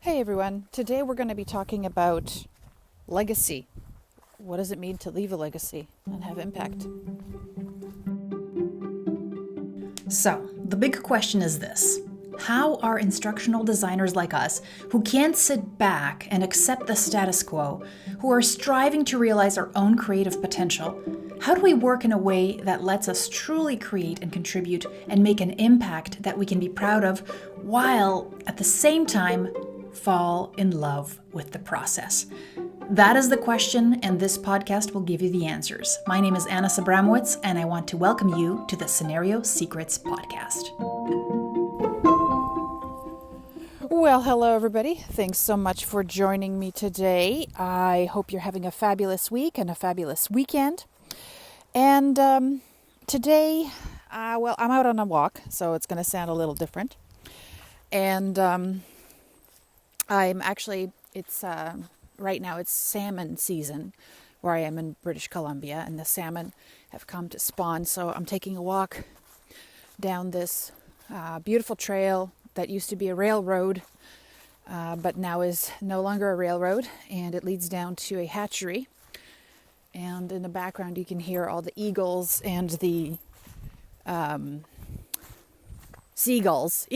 Hey everyone, today we're going to be talking about legacy. What does it mean to leave a legacy and have impact? So, the big question is this. How are instructional designers like us, who can't sit back and accept the status quo, who are striving to realize our own creative potential, how do we work in a way that lets us truly create and contribute and make an impact that we can be proud of, while at the same time fall in love with the process? That is the question, and this podcast will give you the answers. My name is Anna Sabramowicz, and I want to welcome you to the Scenario Secrets podcast. Well, hello everybody. Thanks so much for joining me today. I hope you're having a fabulous week and a fabulous weekend. And today, I'm out on a walk, so it's going to sound a little different. And I'm actually, right now it's salmon season where I am in British Columbia, and the salmon have come to spawn. So I'm taking a walk down this beautiful trail that used to be a railroad, but now is no longer a railroad, and it leads down to a hatchery. And in the background you can hear all the eagles and the seagulls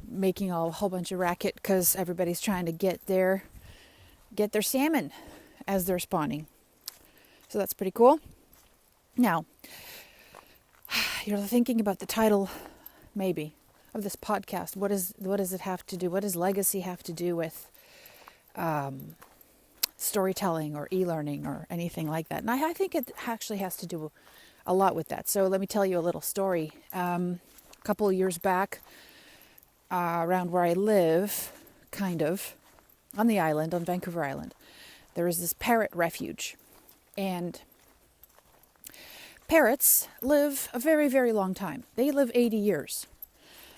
making a whole bunch of racket because everybody's trying to get their salmon as they're spawning. So that's pretty cool. Now, you're thinking about the title, maybe, of this podcast. What does it have to do? What does legacy have to do with storytelling or e-learning or anything like that? And I think it actually has to do a lot with that. So let me tell you a little story. A couple of years back, around where I live, kind of, on the island, on Vancouver Island, there is this parrot refuge. And parrots live a very, very long time. They live 80 years.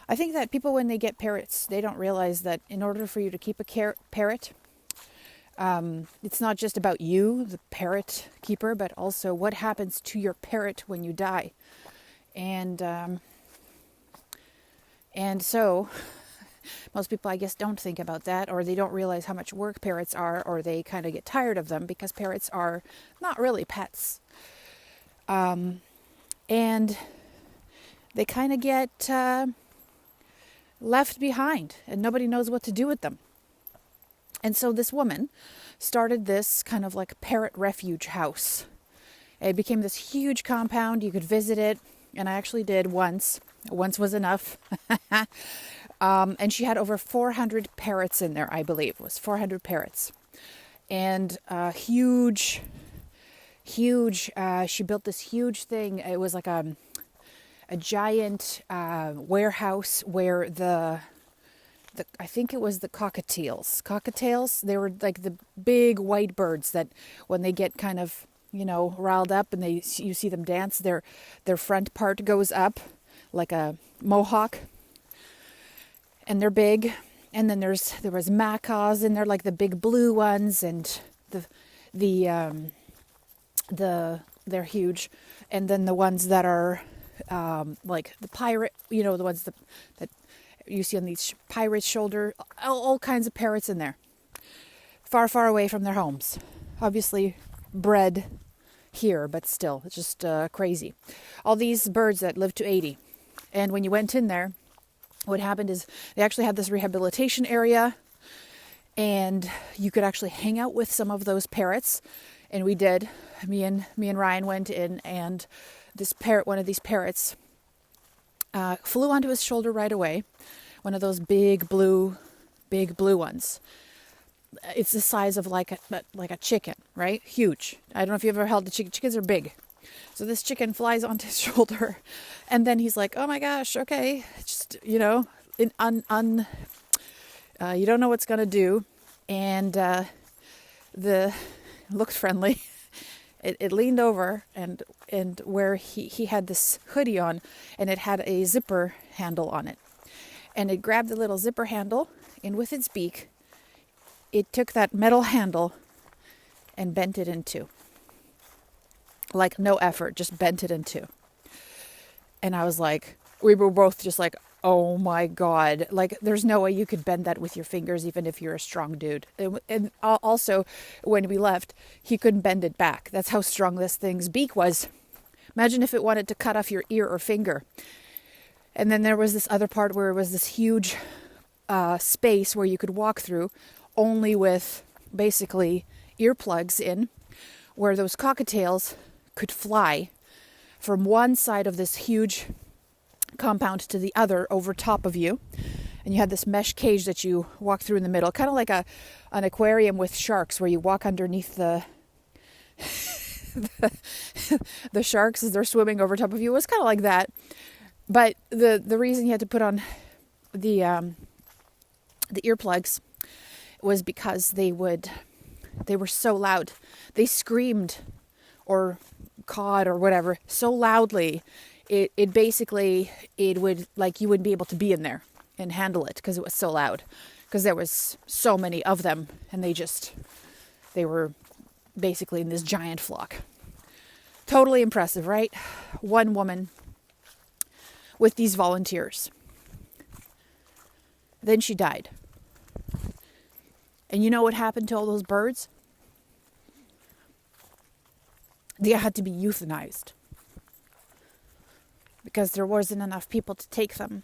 I think that people, when they get parrots, they don't realize that in order for you to keep a parrot, it's not just about you, the parrot keeper, but also what happens to your parrot when you die. And so most people, I guess, don't think about that, or they don't realize how much work parrots are, or they kind of get tired of them because parrots are not really pets. And they kind of get left behind, and nobody knows what to do with them. And so this woman started this kind of like parrot refuge house. It became this huge compound. You could visit it, and I actually did once. Once was enough. And she had over 400 parrots in there, I believe. It was 400 parrots. And huge, she built this huge thing. It was like a giant warehouse where I think it was the cockatiels. They were like the big white birds that when they get kind of, riled up and you see them dance, their front part goes up like a mohawk, and they're big. And then there was macaws in there, like the big blue ones, and they're huge. And then the ones that are like the pirate, the ones that you see on these pirates' shoulder, all kinds of parrots in there, far, far away from their homes. Obviously bred here, but still, it's just crazy. All these birds that live to 80. And when you went in there, what happened is they actually had this rehabilitation area, and you could actually hang out with some of those parrots. And we did. Me and Ryan went in, and one of these parrots flew onto his shoulder right away. One of those big blue ones. It's the size of like a chicken, right? Huge. I don't know if you've ever held a chicken. Chickens are big. So this chicken flies onto his shoulder, and then he's like, "Oh my gosh, okay, just you don't know what's gonna do," and looked friendly. It leaned over, and where he had this hoodie on, and it had a zipper handle on it, and it grabbed the little zipper handle, and with its beak, it took that metal handle and bent it in two. Like no effort, just bent it in two. And I was like, we were both just like, oh my God, like there's no way you could bend that with your fingers, even if you're a strong dude. And also, when we left, he couldn't bend it back. That's how strong this thing's beak was. Imagine if it wanted to cut off your ear or finger. And then there was this other part where it was this huge space where you could walk through, only with basically earplugs in, where those cockatiels could fly from one side of this huge compound to the other over top of you. And you had this mesh cage that you walk through in the middle, kind of like an aquarium with sharks, where you walk underneath the the sharks as they're swimming over top of you. It was kind of like that. But the reason you had to put on the earplugs was because they were so loud. They screamed or cawed or whatever so loudly. It basically, it would, like, you wouldn't be able to be in there and handle it because it was so loud, because there was so many of them, and they were basically in this giant flock. Totally impressive, right? One woman with these volunteers. Then she died. And you know what happened to all those birds? They had to be euthanized because there wasn't enough people to take them.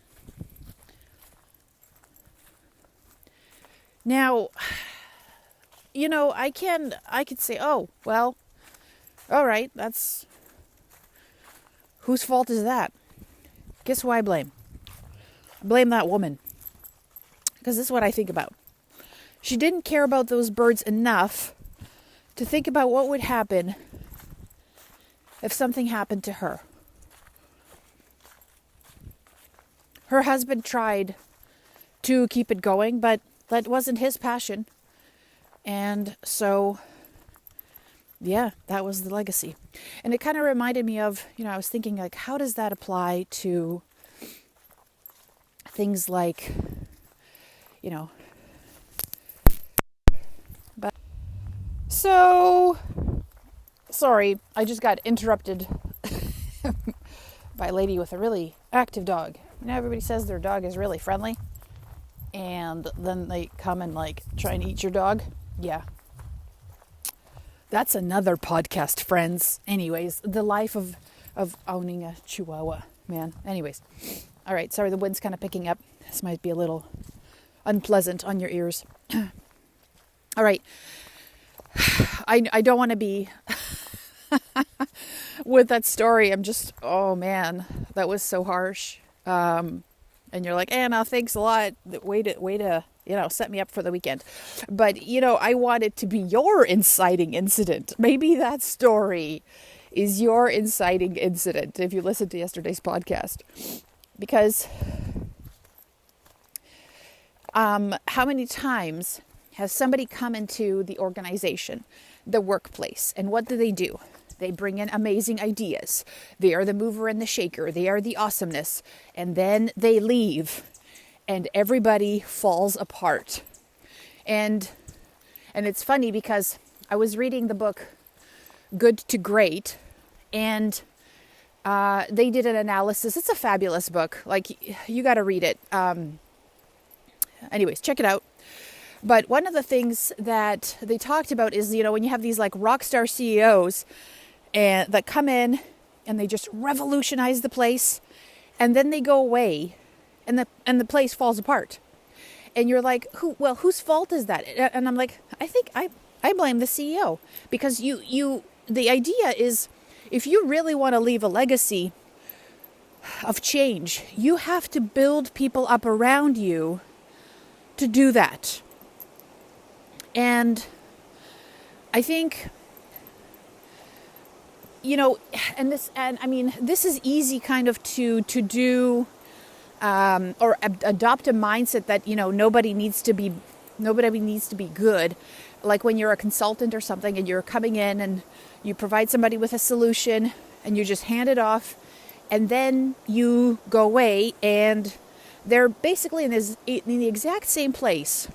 Now, you know, I could say, oh, well, all right, that's, whose fault is that? Guess who I blame? I blame that woman. Because this is what I think about. She didn't care about those birds enough to think about what would happen if something happened to her. Her husband tried to keep it going, but that wasn't his passion. And so, yeah, that was the legacy. And it kind of reminded me of, you know, I was thinking, like, how does that apply to things like, you know, but so, sorry, I just got interrupted by a lady with a really active dog. You know, everybody says their dog is really friendly, and then they come and, like, try and eat your dog. Yeah. That's another podcast, friends. Anyways, the life of owning a Chihuahua, man. Anyways. All right, sorry, the wind's kind of picking up. This might be a little unpleasant on your ears. All right. I don't want to be with that story. I'm just, oh man, that was so harsh. And you're like, Anna, thanks a lot. Way to, you know, set me up for the weekend. But, you know, I want it to be your inciting incident. Maybe that story is your inciting incident if you listen to yesterday's podcast. Because how many times has somebody come into the organization, the workplace, and what do? They bring in amazing ideas. They are the mover and the shaker. They are the awesomeness. And then they leave and everybody falls apart. And it's funny because I was reading the book Good to Great, and they did an analysis. It's a fabulous book. Like, you got to read it. Anyways, check it out. But one of the things that they talked about is, you know, when you have these like rock star CEOs and that come in and they just revolutionize the place, and then they go away and the place falls apart. And you're like, whose fault is that? And I'm like, I think I blame the CEO, because the idea is, if you really want to leave a legacy of change, you have to build people up around you to do that. And I think, you know, this is easy kind of to do, or adopt a mindset that, you know, nobody needs to be good. Like when you're a consultant or something and you're coming in and you provide somebody with a solution and you just hand it off, and then you go away and they're basically in the exact same place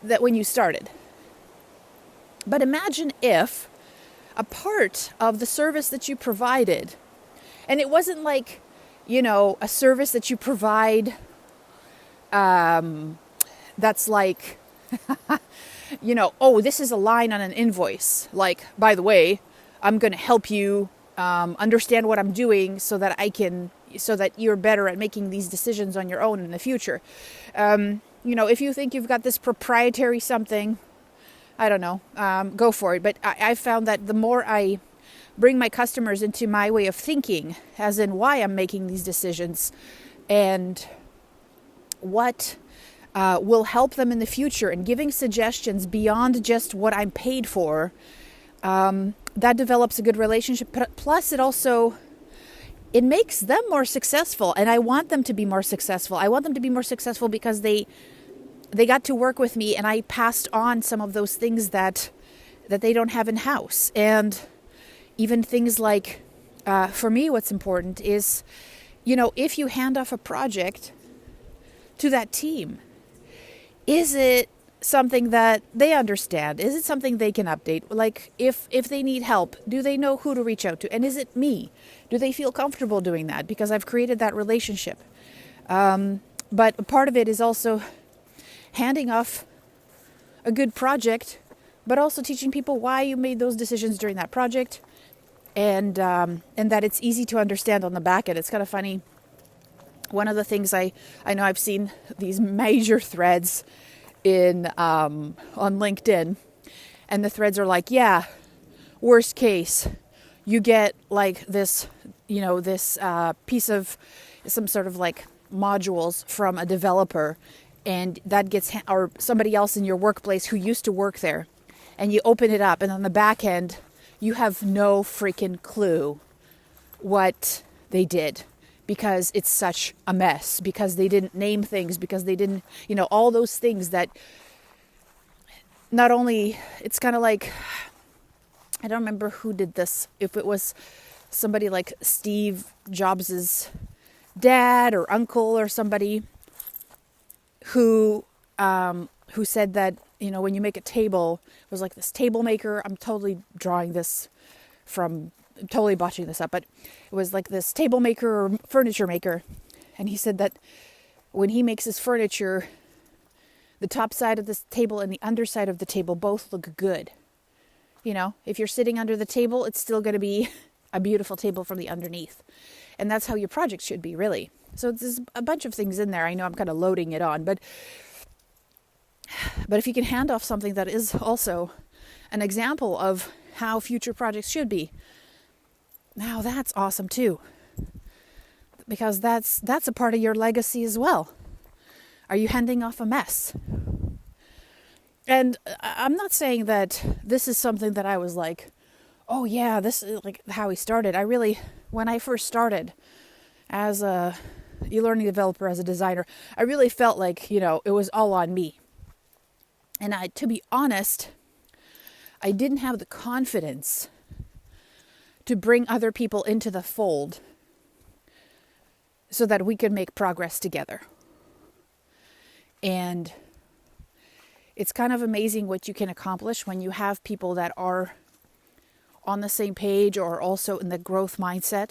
that when you started. But imagine if a part of the service that you provided, and it wasn't like a service that you provide that's like, oh, this is a line on an invoice. Like, by the way, I'm going to help you understand what I'm doing so that you're better at making these decisions on your own in the future. If you think you've got this proprietary something, I don't know, go for it. But I found that the more I bring my customers into my way of thinking, as in why I'm making these decisions and what will help them in the future, and giving suggestions beyond just what I'm paid for, that develops a good relationship. Plus, it makes them more successful, and I want them to be more successful. I want them to be more successful because they got to work with me, and I passed on some of those things that they don't have in-house. And even things like, for me, what's important is, if you hand off a project to that team, is it something that they understand? Is it something they can update? Like, if they need help, do they know who to reach out to? And is it me? Do they feel comfortable doing that? Because I've created that relationship. But part of it is also handing off a good project, but also teaching people why you made those decisions during that project, and that it's easy to understand on the back end. It's kind of funny. One of the things I know, I've seen these major threads on LinkedIn, and the threads are like, yeah, worst case, you get like this, this piece of some sort of like modules from a developer, and that gets, or somebody else in your workplace who used to work there, and you open it up, and on the back end, you have no freaking clue what they did, because it's such a mess, because they didn't name things, because they didn't, all those things that not only, it's kind of like, I don't remember who did this, if it was somebody like Steve Jobs's dad or uncle or somebody who said that, when you make a table, it was like this table maker. I'm totally drawing this totally botching this up, but it was like this table maker or furniture maker. And he said that when he makes his furniture, the top side of this table and the underside of the table both look good. If you're sitting under the table, it's still going to be a beautiful table from the underneath. And that's how your project should be, really. So there's a bunch of things in there. I know I'm kind of loading it on, but if you can hand off something that is also an example of how future projects should be, now that's awesome too. Because that's a part of your legacy as well. Are you handing off a mess? And I'm not saying that this is something that I was like, oh yeah, this is like how we started. When I first started as a e-learning developer, as a designer, I really felt like, it was all on me. And to be honest, I didn't have the confidence to bring other people into the fold so that we could make progress together. And it's kind of amazing what you can accomplish when you have people that are on the same page or also in the growth mindset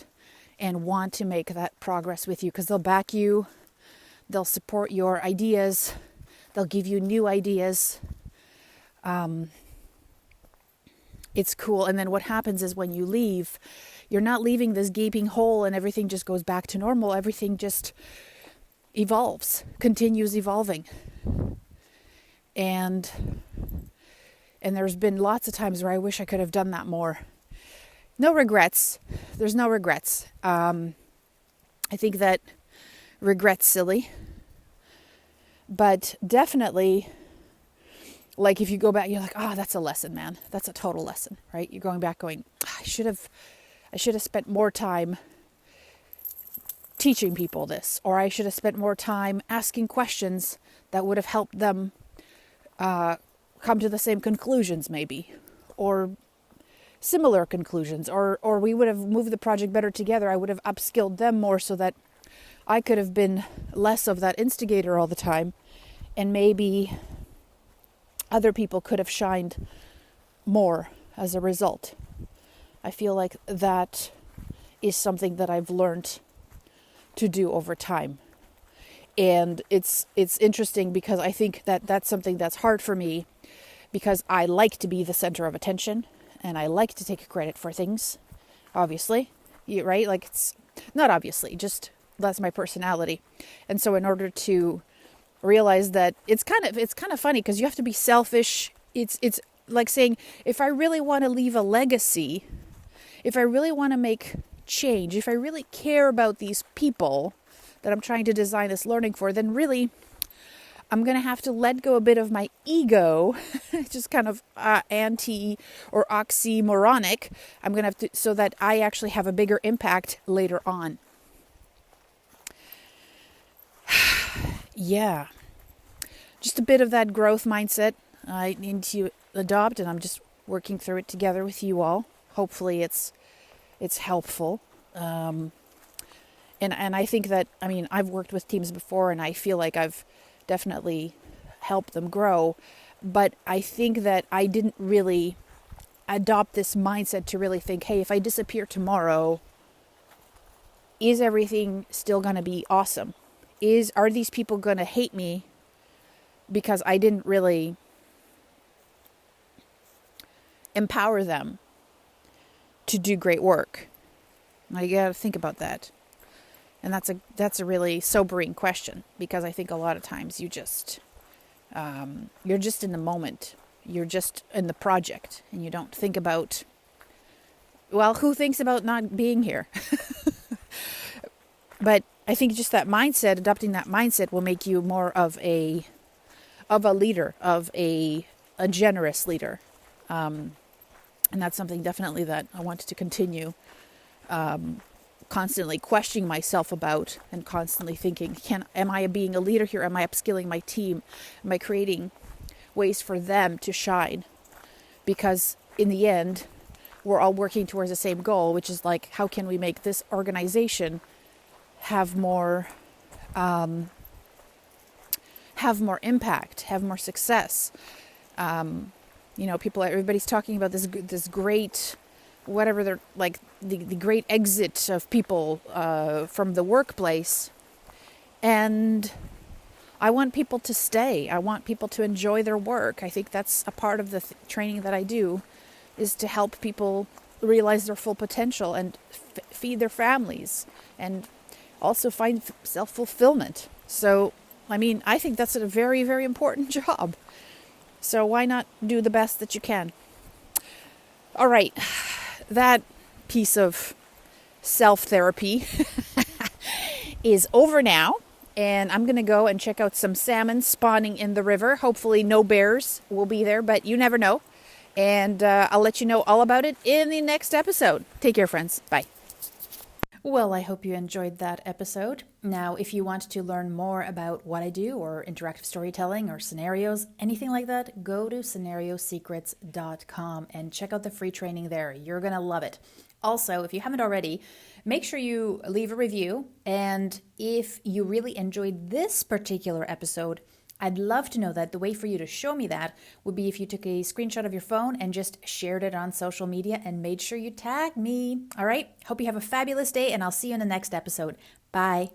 and want to make that progress with you, because they'll back you, they'll support your ideas, they'll give you new ideas. It's cool. And then what happens is when you leave, you're not leaving this gaping hole and everything just goes back to normal. Everything just evolves, continues evolving. And there's been lots of times where I wish I could have done that more. No regrets. There's no regrets. I think that regret's silly. But definitely, like if you go back, you're like, that's a lesson, man. That's a total lesson, right? You're going back going, I should have spent more time teaching people this, or I should have spent more time asking questions that would have helped them come to the same conclusions maybe, or similar conclusions, or we would have moved the project better together. I would have upskilled them more so that I could have been less of that instigator all the time, and maybe other people could have shined more as a result. I feel like that is something that I've learned to do over time. And it's interesting because I think that that's something that's hard for me, because I like to be the center of attention and I like to take credit for things, obviously, right? Like, it's not obviously, just that's my personality. And so in order to realize that, it's kind of funny, because you have to be selfish. It's like saying, if I really want to leave a legacy, if I really want to make change, if I really care about these people that I'm trying to design this learning for, then really I'm going to have to let go a bit of my ego, just kind of anti or oxymoronic. I'm going to have to, so that I actually have a bigger impact later on. Yeah. Just a bit of that growth mindset I need to adopt, and I'm just working through it together with you all. Hopefully it's helpful. And I think that, I mean, I've worked with teams before and I feel like I've definitely helped them grow. But I think that I didn't really adopt this mindset to really think, hey, if I disappear tomorrow, is everything still going to be awesome? Are these people going to hate me because I didn't really empower them to do great work? I got to think about that. And that's a really sobering question, because I think a lot of times you're just in the moment. You're just in the project and you don't think about, well, who thinks about not being here? But I think just that mindset, adopting that mindset, will make you more of a leader, of a generous leader. And that's something definitely that I wanted to continue constantly questioning myself about, and constantly thinking, am I being a leader here? Am I upskilling my team? Am I creating ways for them to shine? Because in the end, we're all working towards the same goal, which is like, how can we make this organization have more impact, have more success? Everybody's talking about this great, whatever they're like, the great exit of people from the workplace. And I want people to stay. I want people to enjoy their work. I think that's a part of the training that I do, is to help people realize their full potential and feed their families, and also find self-fulfillment. So, I mean, I think that's a very, very important job. So why not do the best that you can? All right. That piece of self-therapy is over now. And I'm going to go and check out some salmon spawning in the river. Hopefully no bears will be there, but you never know. And I'll let you know all about it in the next episode. Take care, friends. Bye. Well, I hope you enjoyed that episode. Now, if you want to learn more about what I do, or interactive storytelling, or scenarios, anything like that, go to scenariosecrets.com and check out the free training there. You're going to love it. Also, if you haven't already, make sure you leave a review. And if you really enjoyed this particular episode, I'd love to know that. The way for you to show me that would be if you took a screenshot of your phone and just shared it on social media and made sure you tag me. All right? Hope you have a fabulous day, and I'll see you in the next episode. Bye.